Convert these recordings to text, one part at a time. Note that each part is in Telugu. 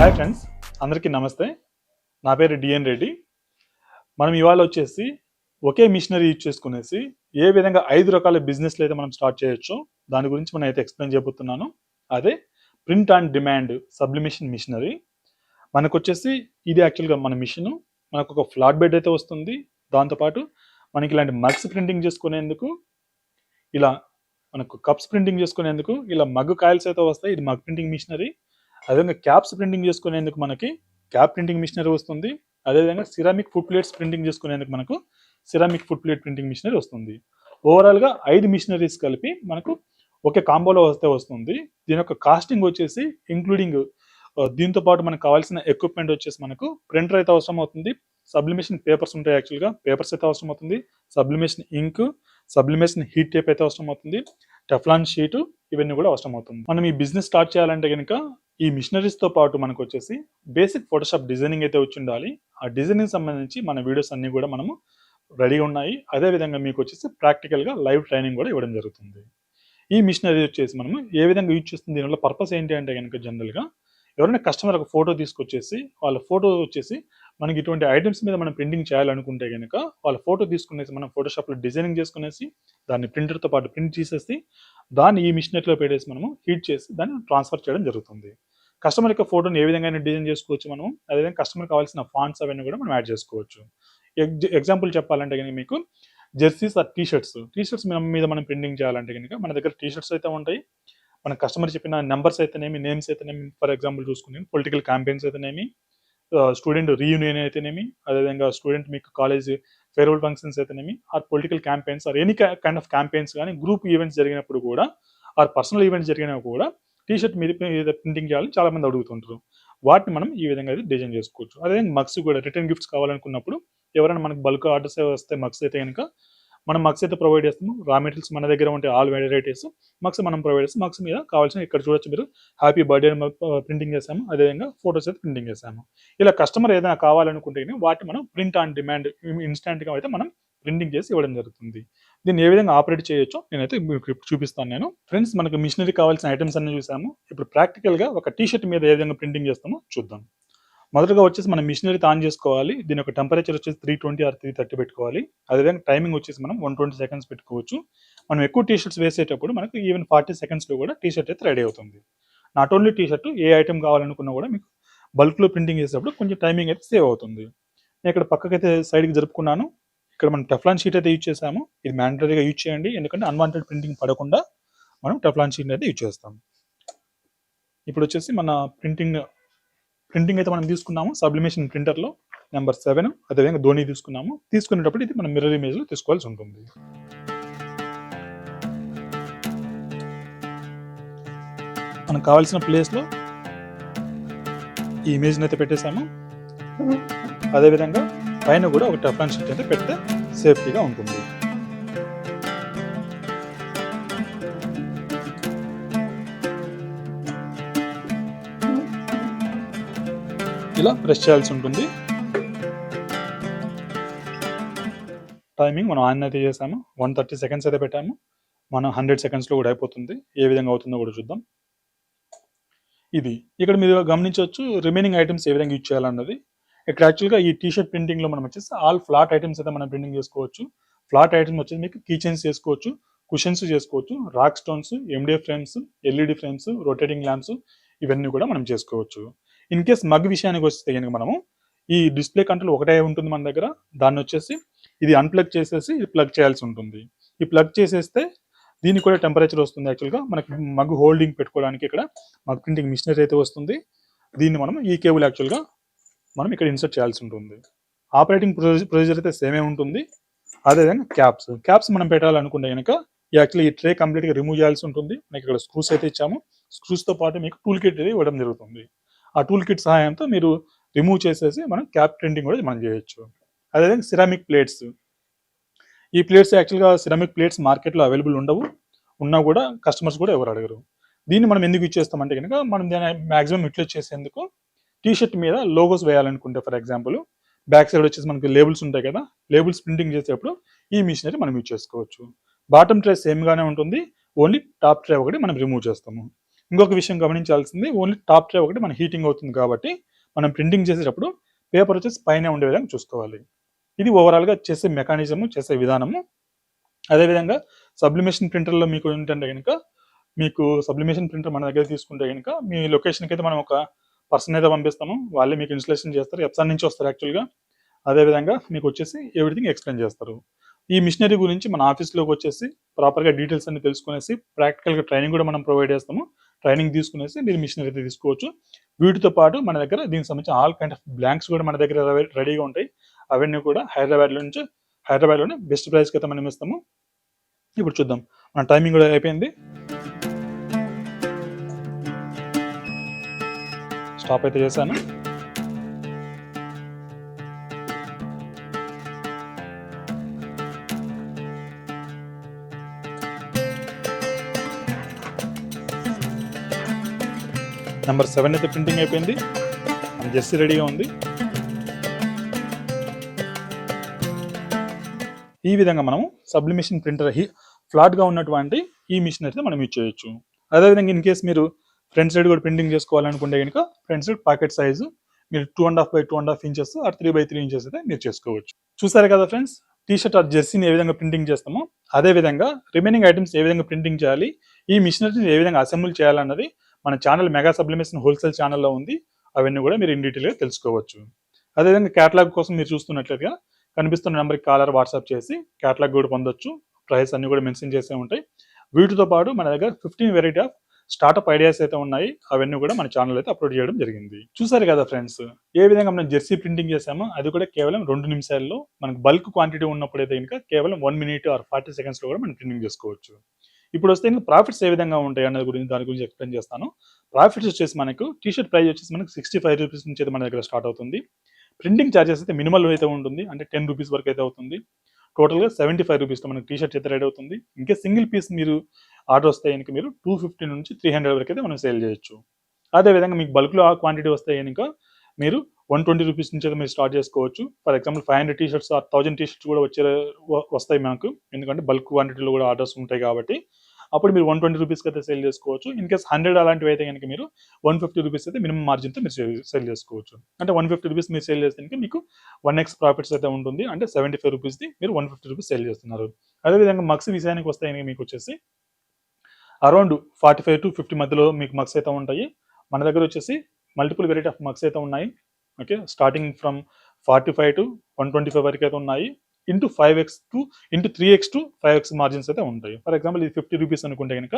హాయ్ ఫ్రెండ్స్, అందరికీ నమస్తే. నా పేరు డిఎన్ రెడ్డి. మనం ఇవాళ వచ్చేసి ఒకే మిషనరీ యూజ్ చేసుకునేసి ఏ విధంగా 5 రకాల బిజినెస్లు అయితే మనం స్టార్ట్ చేయొచ్చో దాని గురించి మనం అయితే ఎక్స్ప్లెయిన్ చేయబోతున్నాను. అదే print on demand sublimation machinery. మనకు వచ్చేసి ఇది యాక్చువల్గా మన మిషన్. మనకు ఒక ఫ్లాట్ బెడ్ అయితే వస్తుంది. దాంతోపాటు మనకి ఇలాంటి మగ్స్ ప్రింటింగ్ చేసుకునేందుకు, ఇలా మనకు కప్స్ ప్రింటింగ్ చేసుకునేందుకు ఇలా మగ్ కాయిల్స్ అయితే వస్తాయి. ఇది మగ్ ప్రింటింగ్ మిషనరీ. అదేవిధంగా క్యాప్స్ ప్రింటింగ్ చేసుకునేందుకు మనకి క్యాప్ ప్రింటింగ్ మిషనరీ వస్తుంది. అదేవిధంగా సిరామిక్ ఫుడ్ ప్లేట్స్ ప్రింటింగ్ చేసుకునేందుకు మనకు ceramic food plate printing machinery వస్తుంది. ఓవరాల్గా 5 మిషనరీస్ కలిపి మనకు ఒకే కాంబోలో వస్తుంది. దీని యొక్క కాస్టింగ్ వచ్చేసి ఇంక్లూడింగ్ దీంతో పాటు మనకు కావాల్సిన ఎక్విప్మెంట్ వచ్చేసి మనకు ప్రింటర్ అయితే అవసరం అవుతుంది. సబ్లిమేషన్ పేపర్స్ ఉంటాయి, యాక్చువల్గా పేపర్స్ అయితే అవసరం అవుతుంది. సబ్లిమేషన్ ఇంక్, సబ్లిమేషన్ హీట్ టేప్ అయితే అవసరం అవుతుంది. టెఫ్లాన్ షీటు, ఇవన్నీ కూడా అవసరం అవుతుంది. మనం ఈ బిజినెస్ స్టార్ట్ చేయాలంటే కనుక ఈ మిషనరీస్తో పాటు మనకు వచ్చేసి బేసిక్ ఫోటోషాప్ డిజైనింగ్ అయితే వచ్చి ఉండాలి. ఆ డిజైనింగ్ సంబంధించి మన వీడియోస్ అన్నీ కూడా మనము రెడీగా ఉన్నాయి. అదేవిధంగా మీకు వచ్చేసి ప్రాక్టికల్గా లైవ్ ట్రైనింగ్ కూడా ఇవ్వడం జరుగుతుంది. ఈ మిషనరీ వచ్చేసి మనము ఏ విధంగా యూజ్ చేస్తుంది, దీనివల్ల పర్పస్ ఏంటి అంటే కనుక జనరల్గా ఎవరైనా కస్టమర్ ఒక ఫోటో తీసుకొచ్చేసి వాళ్ళ ఫోటో వచ్చేసి మనకి ఇటువంటి ఐటమ్స్ మీద మనం ప్రింటింగ్ చేయాలనుకుంటే కనుక వాళ్ళ ఫోటో తీసుకునేసి మనం ఫోటోషాప్లో డిజైనింగ్ చేసుకునేసి దాన్ని ప్రింటర్తో పాటు ప్రింట్ చేసేసి దాన్ని ఈ మిషనరీలో పెట్టేసి మనము హీట్ చేసి దాన్ని ట్రాన్స్ఫర్ చేయడం జరుగుతుంది. కస్టమర్ యొక్క ఫోటోని ఏ విధంగా డిజైన్ చేసుకోవచ్చు మనం. అదేవిధంగా కస్టమర్ కావాల్సిన ఫాంట్స్ అవన్నీ కూడా మనం యాడ్ చేసుకోవచ్చు. ఎగ్జాంపుల్ చెప్పాలంటే కనుక మీకు జెర్సీస్ ఆర్ టీషర్ట్స్ మీద మనం ప్రింటింగ్ చేయాలంటే కనుక మన దగ్గర టీషర్ట్స్ అయితే ఉంటాయి. మన కస్టమర్ చెప్పిన నెంబర్స్ అయితేనేమి, నేమ్స్ అయితేనేమి, ఫర్ ఎగ్జాంపుల్ చూసుకుని పొలిటికల్ క్యాంపెయిన్స్ అయితేనేమి, స్టూడెంట్ రీయూనియన్ అయితేనేమి, అదేవిధంగా స్టూడెంట్ మీకు కాలేజ్ ఫేర్వెల్ ఫంక్షన్స్ అయితేనేమి, or political campaigns or any kind of campaigns కానీ గ్రూప్ ఈవెంట్స్ జరిగినప్పుడు కూడా ఆర్ పర్సనల్ ఈవెంట్స్ జరిగినా కూడా టీషర్ట్ మీద ప్రింటింగ్ చేయాలని చాలా మంది అడుగుతుంటారు. వాటిని మనం ఈ విధంగా అయితే డిజైన్ చేసుకోవచ్చు. అదేవిధంగా మగ్స్ కూడా రిటర్న్ గిఫ్ట్స్ కావాలనుకున్నప్పుడు ఎవరైనా మనకు బల్క్ ఆర్డర్స్ వస్తే మగ్స్ అయితే కనుక మనం మగ్స్ అయితే ప్రొవైడ్ చేస్తాము. రా మెటీరియల్స్ మన దగ్గర ఉంటే ఆల్ వెరైటీస్ మగ్స్ మనం ప్రొవైడ్ చేస్తాం. మగ్స్ మీద కావాల్సిన ఇక్కడ చూడొచ్చు మీరు హ్యాపీ బర్త్డే ప్రింటింగ్ చేసాము. అదేవిధంగా ఫోటోస్ అయితే ప్రింటింగ్ చేసాము. ఇలా కస్టమర్ ఏదైనా కావాలనుకుంటే వాటిని మనం ప్రింట్ ఆన్ డిమాండ్ ఇన్స్టాంట్గా అయితే మనం ప్రింటింగ్ చేసి ఇవ్వడం జరుగుతుంది. దీన్ని ఏ విధంగా ఆపరేట్ చేయొచ్చో నేనైతే మీకు చూపిస్తాను. నేను ఫ్రెండ్స్ మనకు మిషనరీ కావాల్సిన ఐటమ్స్ అన్ని చూసాము. ఇప్పుడు ప్రాక్టికల్గా ఒక టీషర్ట్ మీద ఏ విధంగా ప్రింటింగ్ చేస్తామో చూద్దాం. మొదటగా వచ్చేసి మనం మిషనరీ ఆన్ చేసుకోవాలి. దీని యొక్క టెంపరేచర్ వచ్చేసి 320 ఆర్ 330 పెట్టుకోవాలి. అదేవిధంగా టైమింగ్ వచ్చేసి మనం 120 సెకండ్స్ పెట్టుకోవచ్చు. మనం ఎక్కువ టీషర్ట్స్ వేసేటప్పుడు మనకు ఈవెన్ 40 సెకండ్స్లో కూడా టీషర్ట్ అయితే రెడీ అవుతుంది. నాట్ ఓన్లీ టీషర్ట్, ఏ ఐటమ్ కావాలనుకున్నా కూడా మీకు బల్క్లో ప్రింటింగ్ చేసేటప్పుడు కొంచెం టైమింగ్ అయితే సేవ్ అవుతుంది. నేను ఇక్కడ పక్కకైతే సైడ్కి జరుపుకున్నాను. ఇక్కడ మనం టెఫ్లాన్ షీట్ అయితే యూజ్ చేసాము. ఇది మ్యాండటరీగా యూజ్ చేయండి, ఎందుకంటే అన్వాంటెడ్ ప్రింటింగ్ పడకుండా మనం టెఫ్లాన్ షీట్ అయితే యూజ్ చేస్తాం. ఇప్పుడు వచ్చేసి మన ప్రింటింగ్ అయితే మనం తీసుకున్నాము సబ్లిమేషన్ ప్రింటర్లో నెంబర్ 7. అదేవిధంగా ధోని తీసుకున్నాము. తీసుకునేటప్పుడు ఇది మనం మిర్రర్ ఇమేజ్లో తీసుకోవాల్సి ఉంటుంది. మనకు కావాల్సిన ప్లేస్లో ఈ ఇమేజ్ని అయితే పెట్టేసాము. అదేవిధంగా పైన కూడా ఒక టెఫ్లాన్ షీట్ అయితే పెడితే సేఫ్టీగా ఉంటుంది. ఇలా ప్రెస్ చేయాల్సి ఉంటుంది. టైమింగ్ మనం ఆన్ అయితే చేసాము. 130 సెకండ్స్ అయితే పెట్టాము. మనం 100 సెకండ్స్లో కూడా అయిపోతుంది. ఏ విధంగా అవుతుందో కూడా చూద్దాం. ఇది ఇక్కడ మీరు గమనించవచ్చు రిమైనింగ్ ఐటమ్స్ ఏ విధంగా యూజ్ చేయాలన్నది. ఇక్కడ యాక్చువల్గా ఈ టీషర్ట్ ప్రింటింగ్లో మనం వచ్చేసి ఆల్ ఫ్లాట్ ఐటమ్స్ అయితే మనం ప్రింటింగ్ చేసుకోవచ్చు. ఫ్లాట్ ఐటమ్స్ వచ్చేసి మీకు కీ చైన్స్ చేసుకోవచ్చు, కుషన్స్ చేసుకోవచ్చు, rock stones, MDF frames, LED frames, rotating lamps, ఇవన్నీ కూడా మనం చేసుకోవచ్చు. ఇన్ కేస్ మగ్ విషయానికి వస్తే కనుక మనము ఈ డిస్ప్లే కంట్రోల్ ఒకటే ఉంటుంది మన దగ్గర. దాన్ని వచ్చేసి ఇది అన్ప్లగ్ చేసేసి ఇది ప్లగ్ చేయాల్సి ఉంటుంది. ఈ ప్లగ్ చేసేస్తే దీనికి కూడా టెంపరేచర్ వస్తుంది. యాక్చువల్గా మనకి మగ్ హోల్డింగ్ పెట్టుకోవడానికి ఇక్కడ మగ్ ప్రింటింగ్ మిషనరీ అయితే వస్తుంది. దీన్ని మనం ఈ కేబుల్ యాక్చువల్గా మనం ఇక్కడ ఇన్సర్ట్ చేయాల్సి ఉంటుంది. ఆపరేటింగ్ ప్రొసీజర్ అయితే సేమే ఉంటుంది. అదేవిధంగా క్యాప్స్ మనం పెట్టాలనుకుంటే కనుక యాక్చువల్లీ ఈ ట్రే కంప్లీట్గా రిమూవ్ చేయాల్సి ఉంటుంది. మనకి ఇక్కడ స్క్రూస్ అయితే ఇచ్చాము. స్క్రూస్తో పాటు మీకు టూల్ కిట్ అయితే ఇవ్వడం జరుగుతుంది. ఆ టూల్ కిట్ సహాయంతో మీరు రిమూవ్ చేసేసి మనం క్యాప్ ప్రింటింగ్ కూడా మనం చేయొచ్చు. అదేవిధంగా సిరామిక్ ప్లేట్స్, ఈ ప్లేట్స్ యాక్చువల్గా సిరామిక్ ప్లేట్స్ మార్కెట్లో అవైలబుల్ ఉండవు. ఉన్నా కూడా కస్టమర్స్ కూడా ఎవరు అడగరు. దీన్ని మనం ఎందుకు యూజ్ చేస్తామంటే కనుక మనం దాన్ని మ్యాక్సిమం యూటిలైజ్ చేసేందుకు టీషర్ట్ మీద లోగోస్ వేయాలనుకుంటే ఫర్ ఎగ్జాంపుల్ బ్యాక్ సైడ్ వచ్చేసి మనకి లేబుల్స్ ఉంటాయి కదా, లేబుల్స్ ప్రింటింగ్ చేసేటప్పుడు ఈ మిషనరీ మనం యూజ్ చేసుకోవచ్చు. బాటమ్ ట్రే సేమ్గానే ఉంటుంది. ఓన్లీ టాప్ ట్రే ఒకటి మనం రిమూవ్ చేస్తాము. ఇంకొక విషయం గమనించాల్సింది, ఓన్లీ టాప్ ట్రే ఒకటి మన హీటింగ్ అవుతుంది కాబట్టి మనం ప్రింటింగ్ చేసేటప్పుడు పేపర్ వచ్చేసి పైన ఉండే విధంగా చూసుకోవాలి. ఇది ఓవరాల్గా చేసే మెకానిజము, చేసే విధానము. అదేవిధంగా సబ్లిమేషన్ ప్రింటర్లో మీకు ఏంటంటే కనుక, మీకు సబ్లిమేషన్ ప్రింటర్ మన దగ్గర తీసుకుంటే కనుక మీ లొకేషన్కి అయితే మనం ఒక పర్సన్ అయితే పంపిస్తాము, వాళ్ళే మీకు ఇన్స్టలేషన్ చేస్తారు, ఎప్సాన్ నుంచి వస్తారు యాక్చువల్గా. అదేవిధంగా మీకు వచ్చేసి ఎవ్రీథింగ్ ఎక్స్ప్లెయిన్ చేస్తారు. ఈ మిషనరీ గురించి మన ఆఫీస్లోకి వచ్చేసి ప్రాపర్గా డీటెయిల్స్ అన్ని తెలుసుకునేసి ప్రాక్టికల్గా ట్రైనింగ్ కూడా మనం ప్రొవైడ్ చేస్తాము. ట్రైనింగ్ తీసుకునేసి మీరు మిషనరీ అయితే తీసుకోవచ్చు. వీటితో పాటు మన దగ్గర దీనికి సంబంధించిన ఆల్ కైండ్ ఆఫ్ బ్లాంక్స్ కూడా మన దగ్గర రెడీగా ఉంటాయి. అవన్నీ కూడా హైదరాబాద్లోనే బెస్ట్ ప్రైస్కి అయితే మనం ఇస్తాము. ఇప్పుడు చూద్దాం, మన టైమింగ్ కూడా అయిపోయింది. స్టాప్ అయితే చేశాను. నెంబర్ 7 అయితే ప్రింటింగ్ అయిపోయింది, జెస్సీ రెడీగా ఉంది. ఈ విధంగా మనము సబ్లిమేషన్ ప్రింటర్ ఫ్లాట్గా ఉన్నటువంటి ఈ మిషన్ అయితే మనం యూజ్ చేయొచ్చు. అదేవిధంగా ఇన్ కేసు మీరు ఫ్రంట్ సైడ్ కూడా ప్రింటింగ్ చేసుకోవాలనుకుంటే కనుక ఫ్రంట్ సైడ్ పాకెట్ సైజు మీరు 2.5 by 2.5 inches are 3 by 3 inches అయితే మీరు చేసుకోవచ్చు. చూసారు కదా ఫ్రెండ్స్, టీషర్ట్ ఆర్ జెర్సీని ఏ విధంగా ప్రింటింగ్ చేస్తామో అదేవిధంగా రిమైనింగ్ ఐటమ్స్ ఏ విధంగా ప్రింటింగ్ చేయాలి, ఈ మిషనరీని ఏ విధంగా అసెంబుల్ చేయాలన్నది మన ఛానల్ మెగా సబ్లిమేషన్ హోల్సేల్ ఛానల్లో ఉంది. అవన్నీ కూడా మీరు ఇన్ డీటెయిల్గా తెలుసుకోవచ్చు. అదేవిధంగా క్యాటలాగ్ కోసం మీరు చూస్తున్నట్లుగా కనిపిస్తున్న నెంబర్కి కాలర్ వాట్సాప్ చేసి క్యాటలాగ్ కూడా పొందొచ్చు. ప్రైస్ అన్ని కూడా మెన్షన్ చేసే ఉంటాయి. వీటితో పాటు మన దగ్గర 15 వెరైటీ ఆఫ్ స్టార్ట్అప్ ఐడియాస్ అయితే ఉన్నాయి. అవన్నీ కూడా మన ఛానల్ అయితే అప్లోడ్ చేయడం జరిగింది. చూసారు కదా ఫ్రెండ్స్, ఏ విధంగా మనం జెర్సీ ప్రింటింగ్ చేసామో అది కూడా కేవలం 2 నిమిషాల్లో, మనకు బల్క్ క్వాంటిటీ ఉన్నప్పుడు అయితే కనుక కేవలం 1 minute ఆర్ 40 seconds కూడా మనం ప్రింటింగ్ చేసుకోవచ్చు. ఇప్పుడు వస్తే ఇంకా ప్రాఫిట్స్ ఏ విధంగా ఉంటాయి అన్నది గురించి దాని గురించి ఎక్స్ప్లెయిన్ చేస్తాను. ప్రాఫిట్స్ వచ్చేసి మనకు టీషర్ట్ ప్రైస్ వచ్చేసి మనకు 65 రూపీస్ నుంచి అయితే మన దగ్గర స్టార్ట్ అవుతుంది. ప్రింటింగ్ ఛార్జెస్ అయితే మినిమల్ అయితే ఉంటుంది, అంటే 10 రూపీస్ వరకు అయితే అవుతుంది. టోటల్గా 75 రూపీస్తో మనకు టీషర్ట్ అయితే రెడీ అవుతుంది. ఇంకా సింగిల్ పీస్ మీరు ఆర్డర్ వస్తే కనుక మీరు 250 నుంచి 300 వరకు అయితే మనం సేల్ చేయొచ్చు. అదేవిధంగా మీకు బల్క్లో ఆ క్వాంటిటీ వస్తే కనుక మీరు 120 రూపీస్ నుంచి అయితే మీరు స్టార్ట్ చేసుకోవచ్చు. For example 500 t-shirts or 1000 t-shirts కూడా వస్తాయి మనకు, ఎందుకంటే బల్క్ క్వాంటిటీలో కూడా ఆర్డర్స్ ఉంటాయి కాబట్టి. అప్పుడు మీరు 120 రూపీస్కి అయితే సేల్ చేసుకోవచ్చు. ఇన్ కేస్ 100 అలాంటివి అయితే కనుక మీరు 150 రూపీస్ అయితే మినిమం మార్జిన్తో మీరు సేల్ చేసుకోవచ్చు. అంటే 150 రూపీస్ మీరు సేల్ చేస్తే మీకు 1x ప్రాఫిట్స్ అయితే ఉంటుంది. అంటే 75 రూపీస్ది మీరు 150 రూపీస్ సేల్ చేస్తున్నారు. అదేవిధంగా మగ్స్ విషయానికి వస్తే మీకు వచ్చేసి అరౌండ్ 45 to 50 మధ్యలో మీకు మగ్స్ అయితే ఉంటాయి. మన దగ్గర వచ్చేసి మల్టిపుల్ వెరైటీ ఆఫ్ మగ్స్ అయితే ఉన్నాయి. ఓకే, స్టార్టింగ్ ఫ్రమ్ 45 to 125 వరకు అయితే ఉన్నాయి. Into 5x to into 3x to 5x margins అయితే ఉంటాయి. ఫర్ ఎగ్జాంపుల్ ఇది 50 రూపీస్ అనుకుంటే కనుక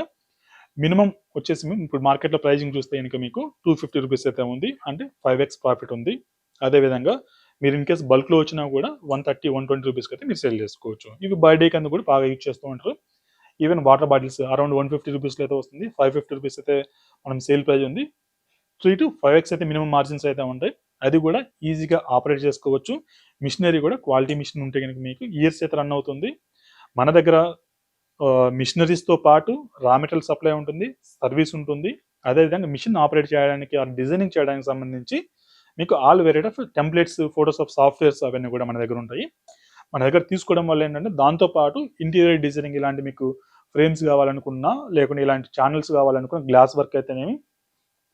మినిమం వచ్చేసి ఇప్పుడు మార్కెట్లో ప్రైజింగ్ చూస్తే కనుక మీకు 250 రూపీస్ అయితే ఉంది, అంటే 5x ప్రాఫిట్ ఉంది. అదేవిధంగా మీరు ఇన్ కేసు బల్క్లో వచ్చినా కూడా 130-120 రూపీస్కి అయితే మీరు సేల్ చేసుకోవచ్చు. ఇవి బర్త్డే కింద కూడా బాగా యూజ్ చేస్తూ ఉంటారు. ఈవెన్ వాటర్ బాటిల్స్ అరౌండ్ 150 రూపీస్లో అయితే వస్తుంది, 550 రూపీస్ అయితే మనం సేల్ ప్రైజ్ ఉంది. 3 to 5x అయితే మినిమం మార్జిన్స్ అయితే ఉంటాయి. అది కూడా ఈజీగా ఆపరేట్ చేసుకోవచ్చు. మిషనరీ కూడా క్వాలిటీ మిషన్ ఉంటే కనుక మీకు ఇయర్స్ అయితే రన్ అవుతుంది. మన దగ్గర మిషనరీస్తో పాటు రా మెటీరియల్ సప్లై ఉంటుంది, సర్వీస్ ఉంటుంది. అదేవిధంగా మిషన్ ఆపరేట్ చేయడానికి డిజైనింగ్ చేయడానికి సంబంధించి మీకు all variety of templates, Photoshop softwares అవన్నీ కూడా మన దగ్గర ఉంటాయి. మన దగ్గర తీసుకోవడం వల్ల ఏంటంటే దాంతోపాటు ఇంటీరియర్ డిజైనింగ్ ఇలాంటి మీకు ఫ్రేమ్స్ కావాలనుకున్నా, లేకుంటే ఇలాంటి ఛానల్స్ కావాలనుకున్న గ్లాస్ వర్క్ అయితేనేమి,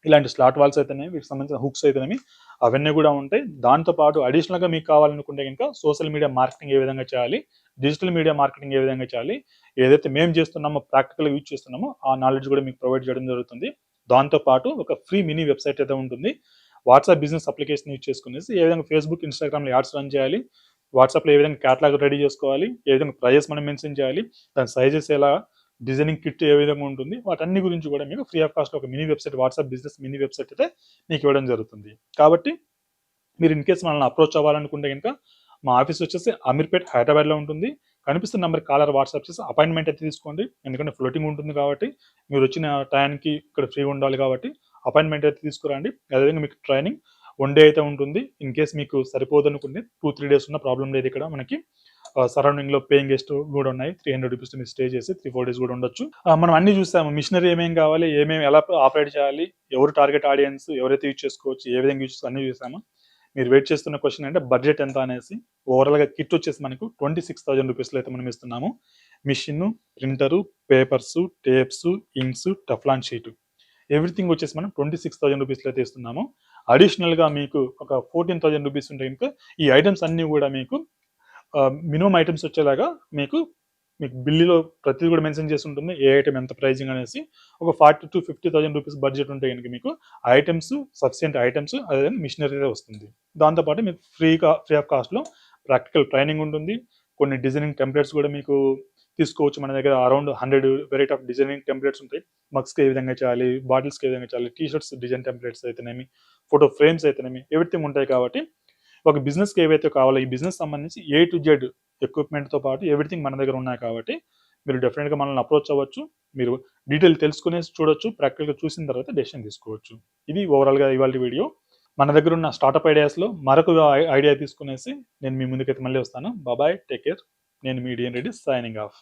ఇలాంటి స్లాట్ వాల్స్ అయితేనేమి, వీటికి సంబంధించిన హుక్స్ అయితేనేమి అవన్నీ కూడా ఉంటాయి. దాంతోపాటు అడిషనల్గా మీకు కావాలనుకుంటే కనుక సోషల్ మీడియా మార్కెటింగ్ ఏ విధంగా చేయాలి, డిజిటల్ మీడియా మార్కెటింగ్ ఏ విధంగా చేయాలి, ఏదైతే మేము చేస్తున్నామో ప్రాక్టికల్గా యూజ్ చేస్తున్నామో ఆ నాలెడ్జ్ కూడా మీకు ప్రొవైడ్ చేయడం జరుగుతుంది. దాంతోపాటు ఒక ఫ్రీ మినీ వెబ్సైట్ అయితే ఉంటుంది. వాట్సాప్ బిజినెస్ అప్లికేషన్ యూజ్ చేసుకునేసి ఏ విధంగా ఫేస్బుక్, ఇన్స్టాగ్రామ్లో యాడ్స్ రన్ చేయాలి, వాట్సాప్లో ఏ విధంగా క్యాటలాగ్ రెడీ చేసుకోవాలి, ఏ విధంగా ప్రైజెస్ మనం మెన్షన్ చేయాలి, దాని సైజెస్ ఎలా, డిజైనింగ్ కిట్ ఏ విధంగా ఉంటుంది, వాటన్ని గురించి కూడా మీకు ఫ్రీ ఆఫ్ కాస్ట్ ఒక mini website, WhatsApp business mini website అయితే మీకు ఇవ్వడం జరుగుతుంది. కాబట్టి మీరు ఇన్ కేసు మనల్ని అప్రోచ్ అవ్వాలనుకుంటే కనుక మా ఆఫీస్ వచ్చేసి అమీర్పేట్ హైదరాబాద్లో ఉంటుంది. కనిపిస్తున్న నెంబర్ కాలర్ వాట్సాప్ చేసి అపాయింట్మెంట్ అయితే తీసుకోండి. ఎందుకంటే ఫ్లోటింగ్ ఉంటుంది కాబట్టి మీరు వచ్చిన టైంకి ఇక్కడ ఫ్రీ ఉండాలి కాబట్టి అపాయింట్మెంట్ అయితే తీసుకురండి. అదేవిధంగా మీకు ట్రైనింగ్ 1 day అయితే ఉంటుంది. ఇన్ కేసు మీకు సరిపోదు అనుకుంటే 2-3 days ఉన్న ప్రాబ్లం లేదు. ఇక్కడ మనకి సరౌండింగ్లో పేయింగ్ గెస్ట్ కూడా ఉన్నాయి. 300 రూపీస్ మీరు స్టే చేసి 3-4 days కూడా ఉండొచ్చు. మనం అన్ని చూసాము, మిషనరీ ఏమేమి కావాలి, ఏమేమి ఎలా ఆపరేట్ చేయాలి, ఎవరు టార్గెట్ ఆడియన్స్, ఎవరైతే యూజ్ చేసుకోవచ్చు, ఏ విధంగా యూజ్ చేసుకోవచ్చు అన్ని చూసాము. మీరు వెయిట్ చేస్తున్న క్వశ్చన్ అంటే బడ్జెట్ ఎంత అనేసి. ఓవరాల్గా కిట్ వచ్చేసి మనకు 26,000 రూపీస్లో అయితే మనం ఇస్తున్నాము. Machine, printer, papers, tapes, inks, Teflon sheet everything వచ్చేసి మనం 26,000 రూపీస్లో అయితే ఇస్తున్నాము. అడిషనల్గా మీకు ఒక 14,000 రూపీస్ ఉంటే కనుక ఈ ఐటమ్స్ అన్నీ కూడా మీకు మినిమం ఐటమ్స్ వచ్చేలాగా మీకు మీకు బిల్లులో ప్రతిదీ కూడా మెన్షన్ చేసి ఉంటుంది, ఏ ఐటమ్ ఎంత ప్రైజింగ్ అనేసి. ఒక 40,000 to 50,000 రూపీస్ బడ్జెట్ ఉంటే కనుక మీకు ఐటమ్స్, సఫిషియంట్ ఐటమ్స్, అదే మిషనరీ వస్తుంది. దాంతోపాటు మీకు ఫ్రీ ఆఫ్ కాస్ట్లో ప్రాక్టికల్ ట్రైనింగ్ ఉంటుంది. కొన్ని డిజైనింగ్ టెంప్లెట్స్ కూడా మీకు తీసుకోవచ్చు. మన దగ్గర around 100 variety of designing templates ఉంటాయి. మగ్స్కి ఏ విధంగా చేయాలి, బాటిల్స్కి ఏ విధంగా చేయాలి, టీ షర్ట్స్ డిజైన్ టెంప్లెట్స్ అయితేనేమి, ఫోటో ఫ్రేమ్స్ అయితేనేమి, ఎవ్రీథింగ్ ఉంటాయి. కాబట్టి ఒక బిజినెస్కి ఏవైతే కావాలో ఈ బిజినెస్ సంబంధించి ఏ టు జెడ్ ఎక్విప్మెంట్తో పాటు ఎవ్రీథింగ్ మన దగ్గర ఉన్నాయి. కాబట్టి మీరు డెఫినెట్గా మనల్ని అప్రోచ్ అవ్వచ్చు. మీరు డీటెయిల్ తెలుసుకునేసి చూడొచ్చు, ప్రాక్టికల్గా చూసిన తర్వాత డెసిషన్ తీసుకోవచ్చు. ఇది ఓవరాల్గా ఇవాళ వీడియో. మన దగ్గర ఉన్న స్టార్టప్ ఐడియాస్లో మరొక ఐడియా తీసుకునేసి నేను మీ ముందుకైతే మళ్ళీ వస్తాను. బాబాయ్, టేక్ కేర్. నేను మీ డిఎన్ రెడ్డి, సైనింగ్ ఆఫ్.